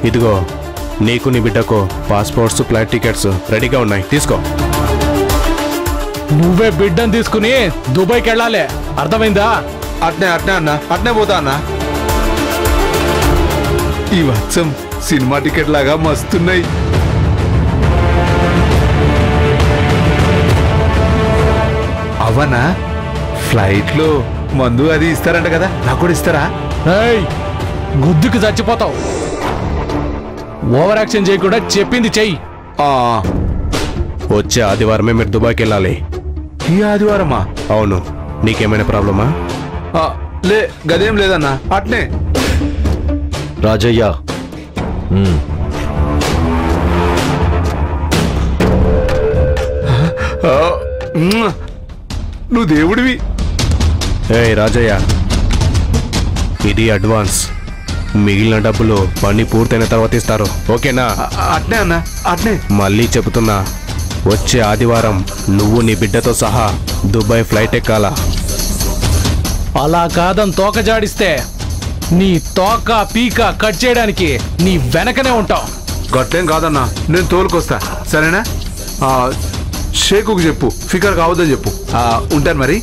ఇదిగో నీకు నీ బిడ్డకు పాస్పోర్ట్స్ ఫ్లైట్ టికెట్స్ రెడీగా ఉన్నాయి, తీసుకో. నువ్వే బిడ్డను తీసుకుని దుబాయ్కి వెళ్ళాలి, అర్థమైందా? అట్నే అన్న, అట్నే పోతా అన్న. ఈ వచ్చం సినిమా టికెట్ లాగా మస్తున్నాయి. అవనా ఫ్లైట్ లో మందు అది ఇస్తారంట కదా, నాకు కూడా ఇస్తారా? గుద్దుకు చచ్చిపోతావు. ఓవర్ యాక్షన్ చేయకుండా చెప్పింది చెయ్యి. వచ్చే ఆదివారమే మీరు దుబాయ్కి వెళ్ళాలి. ఈ ఆదివారమా? అవును. నీకేమైనా ప్రాబ్లమా? గదేం లేదన్నా, అట్నే. రాజయ్య, నువ్వు దేవుడివి. రాజయ్య, ఇది అడ్వాన్స్. మిగిలిన డబ్బులు పని పూర్తయిన తర్వాత ఇస్తారు, ఓకేనా? అట్నే అన్న, అట్నే. మళ్ళీ చెబుతున్నా, వచ్చే ఆదివారం నువ్వు నీ బిడ్డతో సహా దుబాయ్ ఫ్లైట్ ఎక్కాలా. అలా కాదని తోక జాడిస్తే నీ తోక పీక కట్ చేయడానికి నీ వెనకనే ఉంటావు. గట్లేం కాదన్నా, నేను తోలుకొస్తా, సరేనా? షేకుకు చెప్పు, ఫికర్ కావద్దని చెప్పు. ఉంటాను మరి.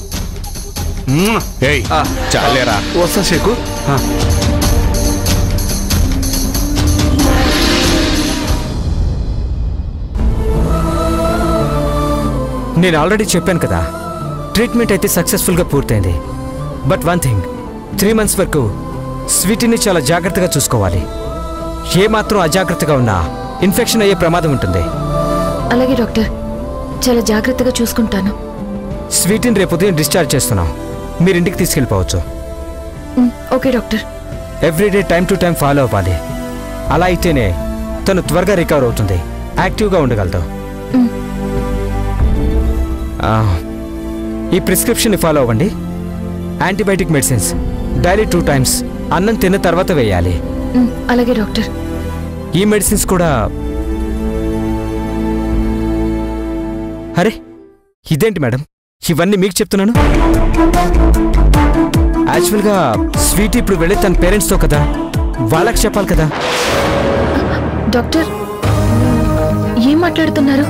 చాలేరా, వస్తా షేకు. నేను ఆల్రెడీ చెప్పాను కదా, ట్రీట్మెంట్ అయితే సక్సెస్ఫుల్గా పూర్తయింది. బట్ వన్ థింగ్, 3 months వరకు స్వీటీని చాలా జాగ్రత్తగా చూసుకోవాలి. ఏమాత్రం అజాగ్రత్తగా ఉన్నా ఇన్ఫెక్షన్ అయ్యే ప్రమాదం ఉంటుంది. అలాగే డాక్టర్, చాలా జాగ్రత్తగా చూసుకుంటాను. స్వీటీని రేపు ఉదయం డిశ్చార్జ్ చేస్తున్నాం, మీరు ఇంటికి తీసుకెళ్ళిపోవచ్చు. Okay doctor. Every day time to time follow అవ్వాలి. అలా అయితేనే తను త్వరగా రికవర్ అవుతుంది, యాక్టివ్గా ఉండగలదు. ఈ ప్రిస్క్రిప్షన్ని ఫాలో అవ్వండి. యాంటీబయాటిక్ మెడిసిన్స్ డైలీ 2 times అన్నం తిన్న తర్వాత వేయాలి. అలాగే డాక్టర్. ఈ మెడిసిన్స్ కూడా. అరే ఇదేంటి మేడం, ఇవన్నీ మీకు చెప్తున్నాను? యాక్చువల్గా స్వీటీ ఇప్పుడు వెళ్ళే తన పేరెంట్స్తో కదా, వాళ్ళకి చెప్పాలి కదా. డాక్టర్ ఏం మాట్లాడుతున్నారు?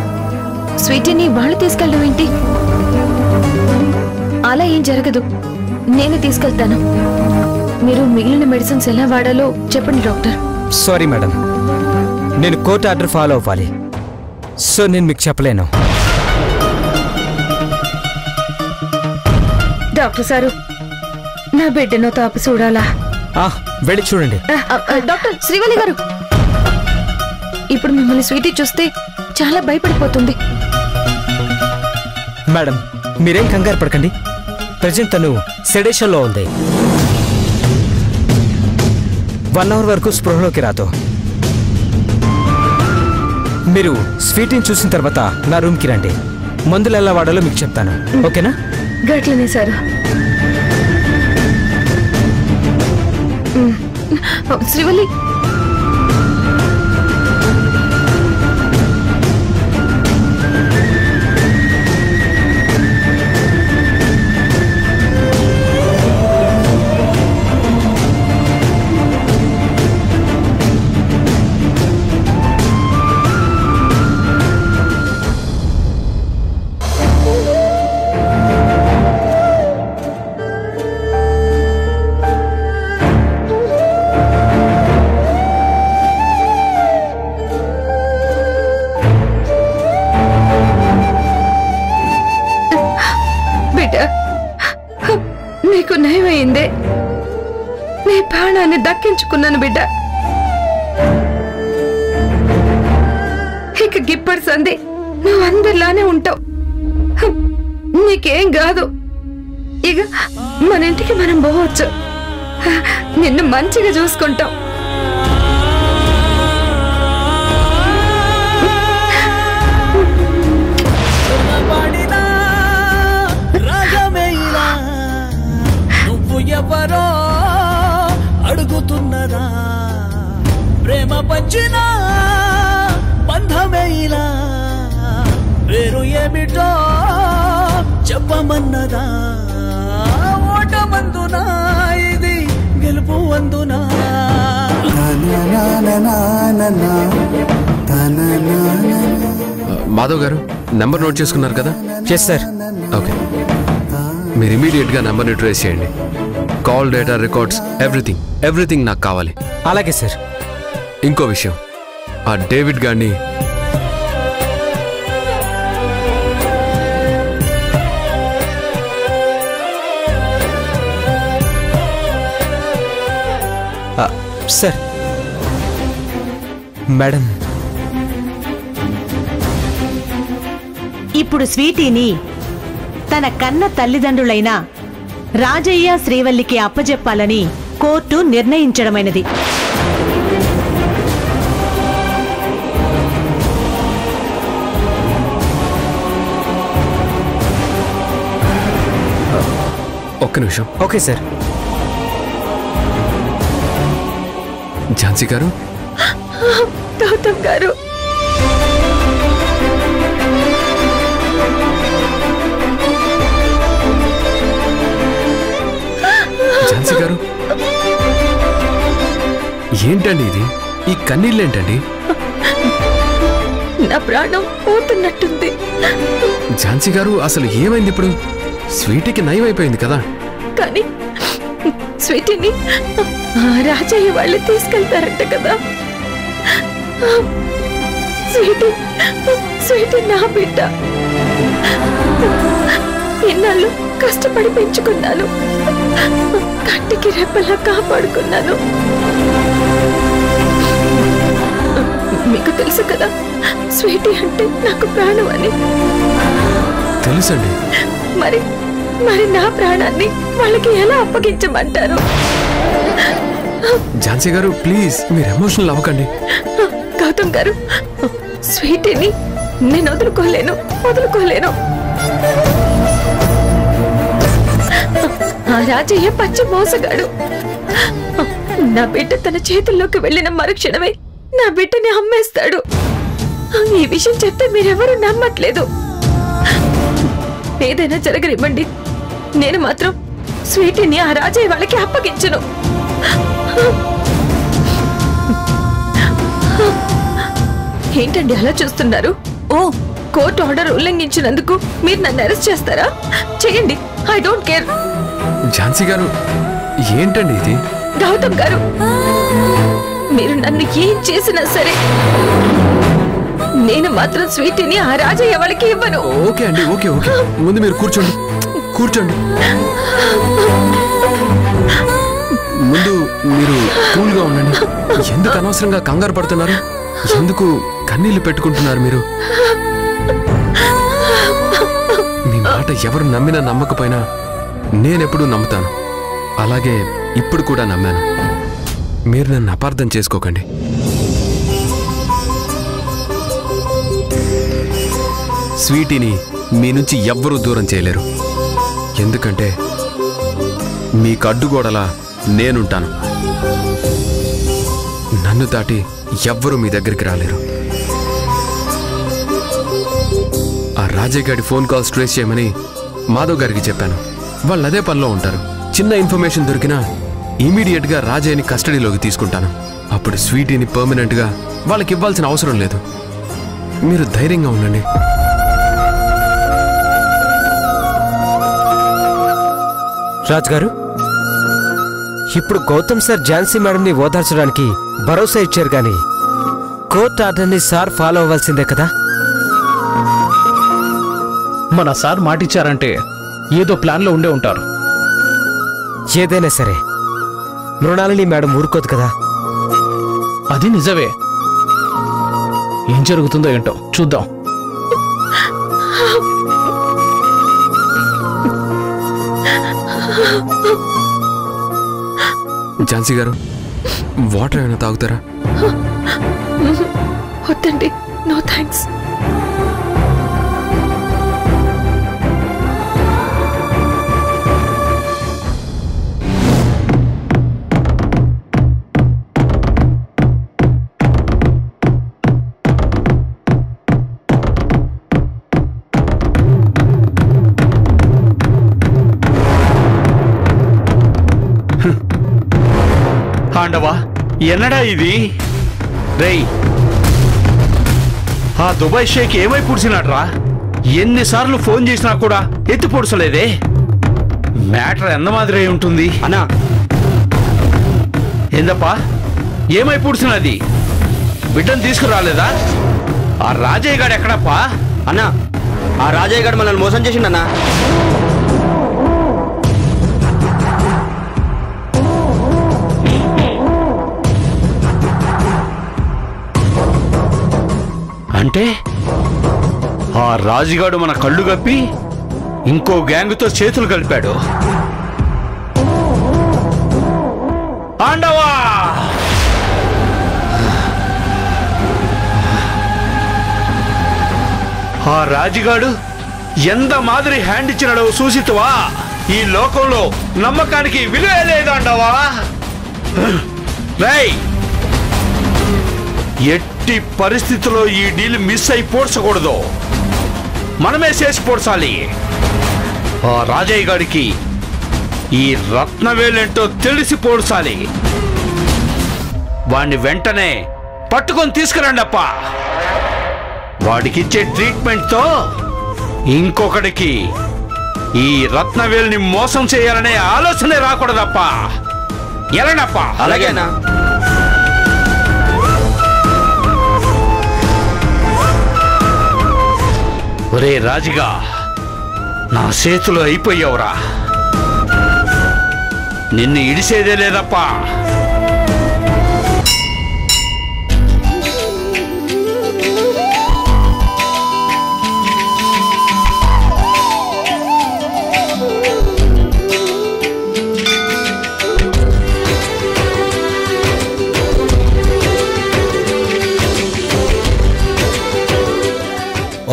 స్వీటీని వాళ్ళు తీసుకెళ్ళడం ఏంటి? అలా ఏం జరగదు, నేనే తీసుకెళ్తాను. మీరు మిగిలిన మెడిసిన్స్ ఎలా వాడాలో చెప్పండి డాక్టర్. సారీ మేడం, నేను కోర్టు ఆర్డర్ ఫాలో అవ్వాలి, సో నేను మీకు చెప్పలేను. డాక్టర్ సారు, నా బిడ్డను తాపి చూడాలా? వెళ్ళి చూడండి. డాక్టర్ శ్రీవల్లి గారు, ఇప్పుడు మిమ్మల్ని స్వీటీ చూస్తే చాలా భయపడిపోతుంది. మేడం మీరేం కంగారు పడకండి, ప్రజెంట్ తను సెడేషన్లో ఉంది. 1 hour వరకు స్పృహలోకి రాదు. మీరు స్వీటీని చూసిన తర్వాత నా రూమ్కి రండి, మందులు ఎలా వాడాలో మీకు చెప్తాను, ఓకేనా? గట్లనే సార్. శ్రీవల్లి, నీకు నయమైందే, నీ ప్రాణాన్ని దక్కించుకున్నాను బిడ్డ. ఇక గిప్పటి సంది నువ్వు అందరిలానే ఉంటావు, నీకేం కాదు. ఇక మన ఇంటికి మనం పోవచ్చు, నిన్ను మంచిగా చూసుకుంటాం. ఎవరో అడుగుతున్నదా, ప్రేమ పంచిన బంధమేలా, పేరు ఏమిటో చెప్పమ మన్నదా ఓటమందునా ఇది గెలుపు అందునా మాధవ్ గారు నెంబర్ నోట్ చేసుకున్నారు కదా? Yes sir. ఓకే, మీరు ఇమీడియట్గా నెంబర్ని ట్రేస్ చేయండి. కాల్ డేటా రికార్డ్స్ ఎవ్రీథింగ్ నాకు కావాలి. అలాగే సార్. ఇంకో విషయం, ఆ డేవిడ్ గారిని సార్. మేడం, ఇప్పుడు స్వీటీని తన కన్న తల్లిదండ్రులైన రాజయ్య శ్రీవల్లికి అప్పజెప్పాలని కోర్టు నిర్ణయించడమైనది. ఒక్క నిమిషం. Okay sir. ఝాన్సీ గారు, గౌతమ్ గారు, ఝాన్సీ గారు, ఏంటండి ఇది? ఈ కన్నీళ్ళేంటండి? నా ప్రాణం పోతున్నట్టుంది. ఝాన్సీ గారు, అసలు ఏమైంది ఇప్పుడు? స్వీటీకి నయం అయిపోయింది కదా? కానీ స్వీటీని రాజయ్య వాళ్ళు తీసుకెళ్తారంట కదా. స్వీటీ నా బిడ్డ. ఎన్నాళ్ళు కష్టపడి పెంచుకున్నాను, కంటికి రెప్పలా కాపాడుకున్నాను. మీకు తెలుసు కదా, స్వీటీ అంటే నాకు ప్రాణం అని. తెలుసండి. మరి నా ప్రాణాన్ని వాళ్ళకి ఎలా అప్పగించమంటారు? ఝాన్సీ గారు, ప్లీజ్ మీరు ఎమోషనల్ అవ్వకండి. గౌతమ్ గారు, స్వీటీని నేను వదులుకోలేను. ఆ రాజయ్య పచ్చి మోసగాడు. నా బిడ్డ తన చేతుల్లోకి వెళ్ళిన మరుక్షణమే నా బిడ్డని అమ్మేస్తాడు. ఈ విషయం చెప్తే మీరెవరూ నమ్మట్లేదు. ఏదైనా జరగనివ్వండి, నేను మాత్రం స్వీటీని ఆ రాజయ్య వాళ్ళకి అప్పగించను. ఏంటండి అలా చూస్తున్నారు? ఓ, కోర్టు ఆర్డర్ ఉల్లంఘించినందుకు మీరు నన్ను అరెస్ట్ చేస్తారా? చేయండి, ఐ డోంట్ కేర్. ఝాన్సీ గారు, ఏంటండి ఇది? గౌతమ్ గారు, మీరు నన్ను ఏం చేసినా సరే నేను మాత్రం స్వీటీని ఆ రాజయ్య వాళ్ళకి ఇవ్వను. ఓకే అండి, ఓకే. ముందు మీరు కూర్చోండి. ముందు మీరు కూల్గా ఉండండి. ఎందుకు అనవసరంగా కంగారు పడుతున్నారు? ఎందుకు కన్నీళ్లు పెట్టుకుంటున్నారు మీరు? మీ మాట ఎవరు నమ్మినా నమ్మకపోయినా నేనెప్పుడూ నమ్ముతాను. అలాగే ఇప్పుడు కూడా నమ్మాను. మీరు నన్ను అపార్థం చేసుకోకండి. స్వీటీని మీ నుంచి ఎవ్వరూ దూరం చేయలేరు. ఎందుకంటే మీకు అడ్డుగోడలా నేనుంటాను. నన్ను దాటి ఎవ్వరూ మీ దగ్గరికి రాలేరు. ఆ రాజయ్య గారి ఫోన్ కాల్స్ ట్రేస్ చేయమని మాధవ్ గారికి చెప్పాను. వాళ్ళు అదే పనిలో ఉంటారు. చిన్న ఇన్ఫర్మేషన్ దొరికినా ఇమీడియట్గా రాజయ్యని కస్టడీలోకి తీసుకుంటాను. అప్పుడు స్వీటీని పర్మనెంట్గా వాళ్ళకి ఇవ్వాల్సిన అవసరం లేదు. మీరు ధైర్యంగా ఉండండి. రాజ్ గారు, ఇప్పుడు గౌతమ్ సార్ ఝాన్సీ మేడంని ఓదార్చడానికి భరోసా ఇచ్చారు, కానీ కోర్టు ఆర్డర్ని సార్ ఫాలో అవ్వాల్సిందే కదా? మన సార్ మాటిచ్చారంటే ఏదో ప్లాన్లో ఉండే ఉంటారు. ఏదైనా సరే మృణాలిని మేడం ఊరుకోదు కదా? అది నిజమే. ఏం జరుగుతుందో ఏంటో చూద్దాం. ఝాన్సీ గారు, వాటర్ ఏమైనా తాగుతారా? వద్దండి, నో థ్యాంక్స్. ఆండవా ఎన్నడా ఇది? రేయ్, ఆ దుబాయ్ షేక్ ఏమై పుడిచినాడ్రా? ఎన్నిసార్లు ఫోన్ చేసినా కూడా ఎత్తి పొడసలేదే. మ్యాటర్ ఎంత మాదిరి అయి ఉంటుంది అన్నా. ఏందప్పా ఏమై పుడిచినది? బిడ్డను తీసుకురాలేదా? ఆ రాజయ్య గాడు ఎక్కడప్పా? అన్నా, ఆ రాజయ్య గారు మనల్ని మోసం చేసిండన్నా. అంటే ఆ రాజుగాడు మన కళ్ళు గప్పి ఇంకో గ్యాంగ్తో చేతులు కలిపాడు. ఆండవా! ఆ రాజుగాడు ఎంత మాదిరి హ్యాండ్ ఇచ్చినాడో చూసితువా? ఈ లోకంలో నమ్మకానికి విలువే లేదండవా. రేయ్, ఎట్టి పరిస్థితుల్లో ఈ డీల్ మిస్ అయి పోడ్చకూడదు. మనమే చేసి పోడ్చాలి. ఆ రాజయ్య గారికి ఈ రత్నవేలేంటో తెలిసి పోడ్చాలి. వాణ్ణి వెంటనే పట్టుకొని తీసుకురండి అప్ప. వాడికిచ్చే ట్రీట్మెంట్తో ఇంకొకడికి ఈ రత్నవేల్ని మోసం చేయాలనే ఆలోచనే రాకూడదప్ప. ఎలానప్ప? అలాగేనా? ఒరే రాజుగా, నా చేతిలో అయిపోయావురా. నిన్ను ఇడిసేదే లేదప్పా.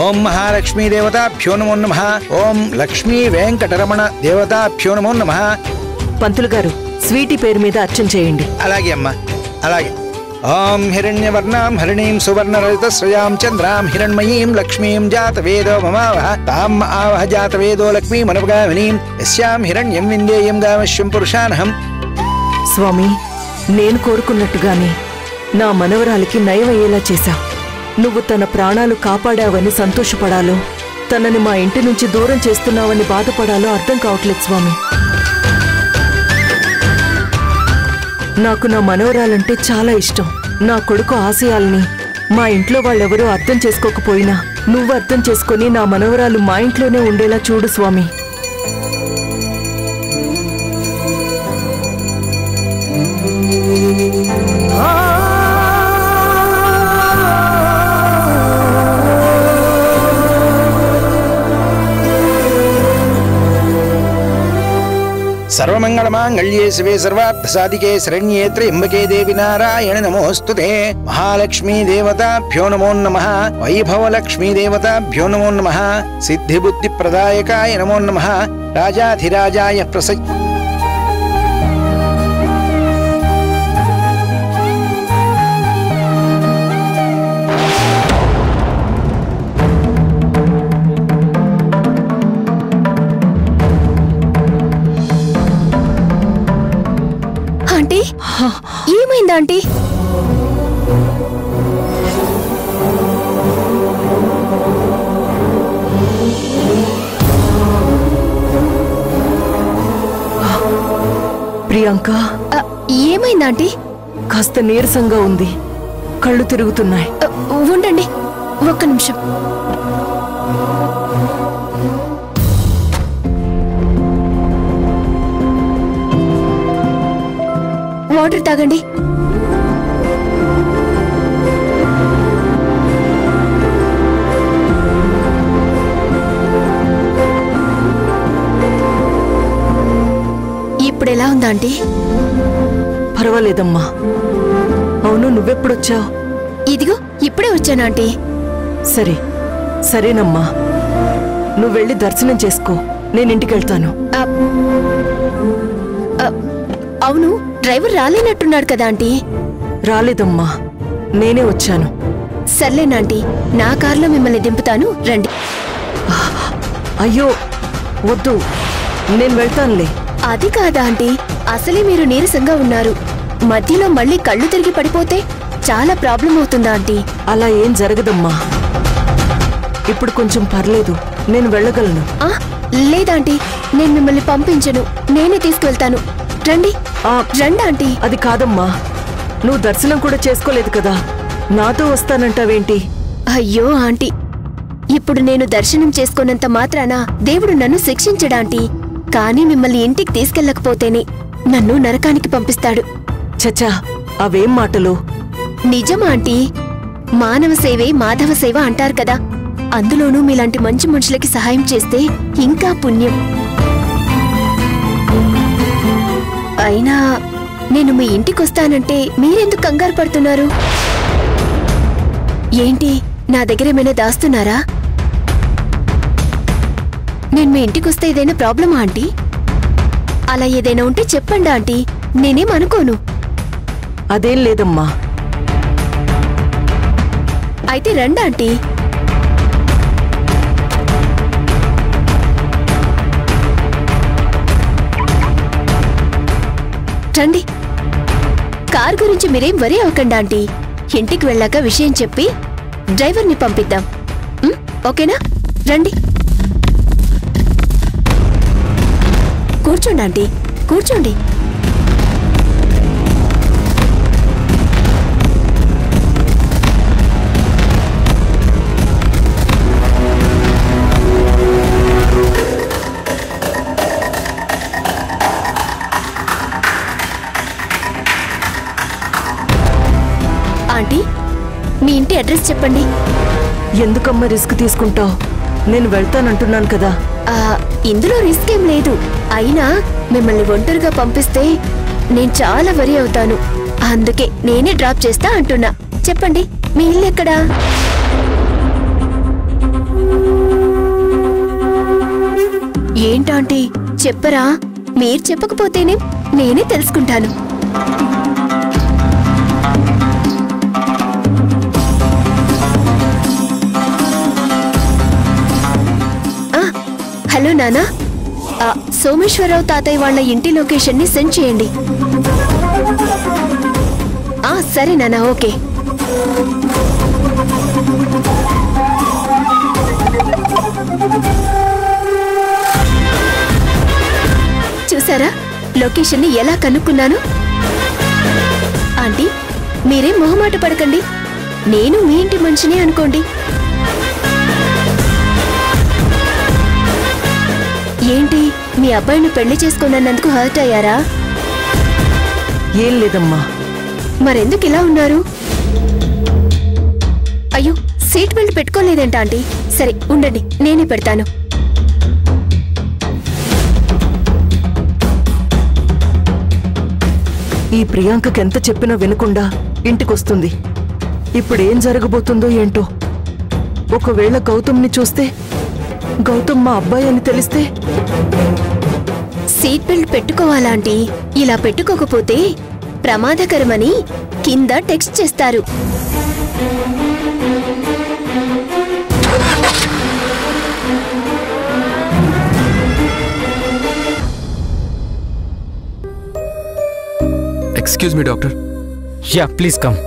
ఓం మహాలక్ష్మీ దేవతాభ్యో నమో నమః. ఓం లక్ష్మీ వెంకటరమణ దేవతాభ్యో నమో నమః. పంతులు గారు, స్వీటీ పేరు మీద అర్చన చేయండి. అలాగే అమ్మా, అలాగే. ఓం హిరణ్యవర్ణాం హరిణీం సువర్ణరజతశ్రయాం చంద్రాం హిరణ్మయీం లక్ష్మీం జాతవేదో మమావహ తాం ఆవహ జాతవేదో లక్ష్మీమనుపగామినీం యస్యాం హిరణ్యం విందేయం గామశ్యం పురుషానహం. స్వామి, నేను కోరుకున్నట్టుగానే నా మనవరాలికి నయమయ్యేలా చేశావు. నువ్వు తన ప్రాణాలు కాపాడావని సంతోషపడాలో, తనని మా ఇంటి నుంచి దూరం చేస్తున్నావని బాధపడాలో అర్థం కావట్లేదు స్వామి. నాకు నా మనవరాలంటే చాలా ఇష్టం. నా కొడుకు ఆశయాల్ని మా ఇంట్లో వాళ్ళెవరూ అర్థం చేసుకోకపోయినా నువ్వు అర్థం చేసుకొని నా మనవరాలు మా ఇంట్లోనే ఉండేలా చూడు స్వామి. సర్వమంగళమాంగళ్యే శివే సర్వార్థసాధికే శరణ్యే త్ర్యంబకే దేవి నారాయణ నమోస్తుతే. మహాలక్ష్మీ దేవతాభ్యో నమో నమః. వైభవలక్ష్మీ దేవతాభ్యో నమో నమః. సిద్ధిబుద్ధి ప్రదాయకాయ నమో నమః. రాజాధిరాజాయ ఆంటీ, ఏమైందా ఆంటీ? ప్రియాంక, ఏమైందా ఆంటీ? కాస్త నీరసంగా ఉంది, కళ్ళు తిరుగుతున్నాయి. ఉండండి ఒక్క నిమిషం. వాటర్ తాగండి. ఇప్పుడు ఎలా ఉందా ఆంటీ? పర్వాలేదమ్మా. అవును, నువ్వెప్పుడొచ్చావు? ఇదిగో ఇప్పుడే వచ్చాను ఆంటీ. సరే సరేనమ్మా, నువ్వు వెళ్ళి దర్శనం చేసుకో, నేను ఇంటికెళ్తాను. అవును, డ్రైవర్ రాలేనట్టున్నాడు కదా ఆంటీ? రాలేదమ్మా, నేనే వచ్చాను. సర్లేనాంటీ, నా కార్లో మిమ్మల్ని దింపుతాను, రండి. అయ్యో వద్దు, నేను వెళ్తానులే. అది కాదా ఆంటీ, అసలే మీరు నీరసంగా ఉన్నారు. మధ్యలో మళ్ళీ కళ్ళు తిరిగి పడిపోతే చాలా ప్రాబ్లం అవుతుందా ఆంటీ? అలా ఏం జరగదమ్మా. ఇప్పుడు కొంచెం పర్లేదు, నేను వెళ్ళగలను. లేదాంటీ, నేను మిమ్మల్ని పంపించను, నేనే తీసుకువెళ్తాను. రండి రండి ఆంటీ. అది కాదమ్మా, నువ్వు దర్శనం కూడా చేసుకోలేదు కదా, నాతో వస్తానంటావేంటి? అయ్యో ఆంటీ, ఇప్పుడు నేను దర్శనం చేసుకున్నంత మాత్రాన దేవుడు నన్ను శిక్షించడాంటీ. కానీ మిమ్మల్ని ఇంటికి తీసుకెళ్ళకపోతేనే నన్ను నరకానికి పంపిస్తాడు. చచ్చా, అవేం మాటలు? నిజమా ఆంటీ? మానవ సేవే మాధవ సేవ అంటారు కదా, అందులోనూ మీలాంటి మంచి మనుషులకి సహాయం చేస్తే ఇంకా పుణ్యం. అయినా నేను మీ ఇంటికొస్తానంటే మీరెందుకు కంగారు పడుతున్నారు? ఏంటి, నా దగ్గర ఏమైనా దాస్తున్నారా? నేను మీ ఇంటికొస్తే ఏదైనా ప్రాబ్లమా ఆంటీ? అలా ఏదైనా ఉంటే చెప్పండి ఆంటీ, నేనేం అనుకోను. అదేం లేదమ్మా. అయితే రండి ఆంటీ. రండి. కార్ గురించి మీరేం వరీ అవ్వకండి ఆంటీ. ఇంటికి వెళ్ళాక విషయం చెప్పి డ్రైవర్ని పంపిద్దాం. ఓకేనా? రండి, కూర్చోండి ఆంటీ, కూర్చోండి. ఆంటీ, మీ ఇంటి అడ్రస్ చెప్పండి. ఎందుకమ్మా రిస్క్ తీసుకుంటావు? నేను వెళ్తానంటున్నాను కదా. ఇందులో రిస్క్ ఏం లేదు. అయినా మిమ్మల్ని ఒంటరిగా పంపిస్తే నేను చాలా వరి అవుతాను. అందుకే నేనే డ్రాప్ చేస్తా అంటున్నా. చెప్పండి, మీ ఇల్లు ఎక్కడా? ఏంటాంటీ చెప్పరా? మీరు చెప్పకపోతేనే నేనే తెలుసుకుంటాను. హలో నానా, సోమేశ్వరరావు తాతయ్య వాళ్ళ ఇంటి లొకేషన్ ని సెండ్ చేయండి. సరే నానా, ఓకే. చూసారా లొకేషన్ ని ఎలా కనుక్కున్నాను? ఆంటీ, మీరేం మొహమాట పడకండి, నేను మీ ఇంటి మనిషిని అనుకోండి. ఏంటి, మీ అబ్బాయిని పెళ్లి చేసుకున్నందుకు హర్ట్ అయ్యారా? ఏం లేదమ్మా. మరెందుకు ఇలా ఉన్నారు? అయ్యో, సీట్ బెల్ట్ పెట్టుకోలేదంట ఆంటీ. సరే ఉండండి, నేనే పెడతాను. ఈ ప్రియాంకకి ఎంత చెప్పినా వినకుండా ఇంటికొస్తుంది. ఇప్పుడేం జరగబోతుందో ఏంటో. ఒకవేళ గౌతమ్ని చూస్తే, గౌతమ్ మా అబ్బాయి అని తెలిస్తే? సీట్ బెల్ట్ పెట్టుకోవాలాంటీ. ఇలా పెట్టుకోకపోతే ప్రమాదకరమని కింద టెక్స్ట్ చేస్తారు. Excuse me doctor. Yeah, please come.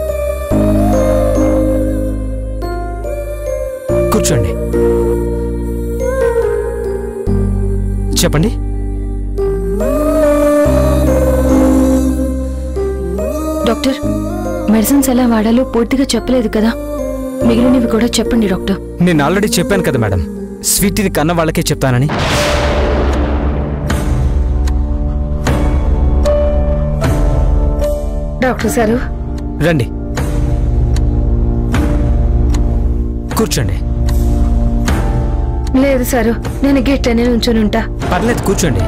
కూర్చోండి. చెప్పండి. డాక్టర్, మెడిసిన్స్ ఎలా వాడాలో పూర్తిగా చెప్పలేదు కదా, మిగిలినవి కూడా చెప్పండి డాక్టర్. నేను ఆల్రెడీ చెప్పాను కదా మేడం, స్వీటీని కన్న వాళ్ళకే చెప్తానని. డాక్టర్ సారు రండి, కూర్చోండి. లేదు సారు, నేను గిట్టనే నుంచొని ఉంటా. పర్లేదు, కూర్చోండి.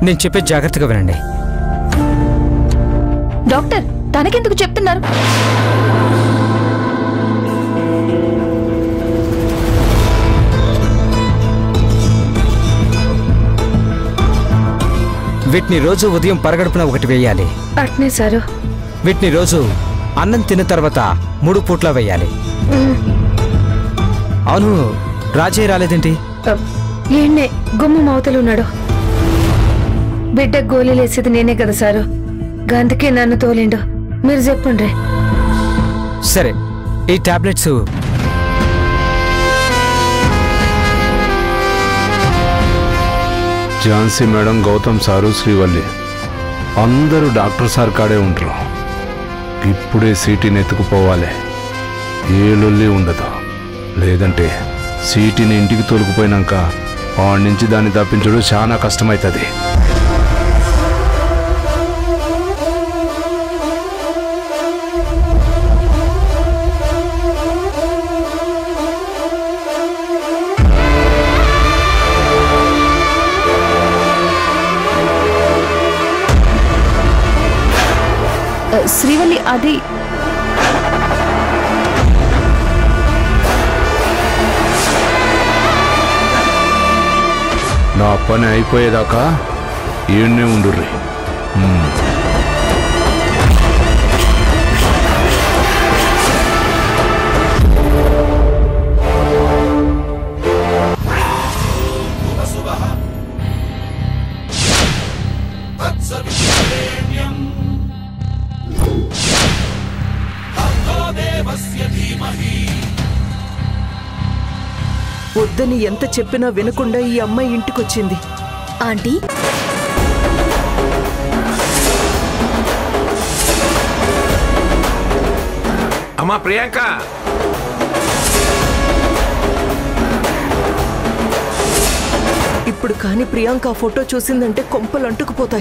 నేను చెప్పే జాగ్రత్తగా వినండి. డాక్టర్, తనకెందుకు చెప్తున్నారు? వీటిని రోజు ఉదయం పరగడుపున ఒకటి వేయాలి. అట్నే సారు. వీటిని రోజు అన్నం తిన్న తర్వాత 3 పూట్ల వేయాలి. అవును, రాజయ్య రాలేదేంటి? ఏండే గుమ్మం అవతలు ఉన్నాడు. బిడ్డ గోళీలేసేది నేనే కదా సారు, గందుకే నన్ను తోలిండు. మీరు చెప్పండి. సరే, ఈ tablets Jhansi madam, Gautam sir, Srivalli అందరూ డాక్టర్ సార్ కాడే ఉంటారు. ఇప్పుడే సీటీని ఎత్తుకుపోవాలి. ఏ లొల్లి ఉండదు. లేదంటే సీటీని ఇంటికి తోలుకుపోయినాక వాడి నుంచి దాన్ని తప్పించడం చాలా కష్టమవుతుంది. శ్రీవల్లి, అది నా పని అయిపోయేదాకా ఏడ్నే ఉండుర్రి. వద్దని ఎంత చెప్పినా వినకుండా ఈ అమ్మాయి ఇంటికొచ్చింది. ఆంటీ, అమ్మా ప్రియాంక, ఇప్పుడు కాని ప్రియాంక ఫోటో చూసిందంటే కొంపలు అంటుకుపోతాయి.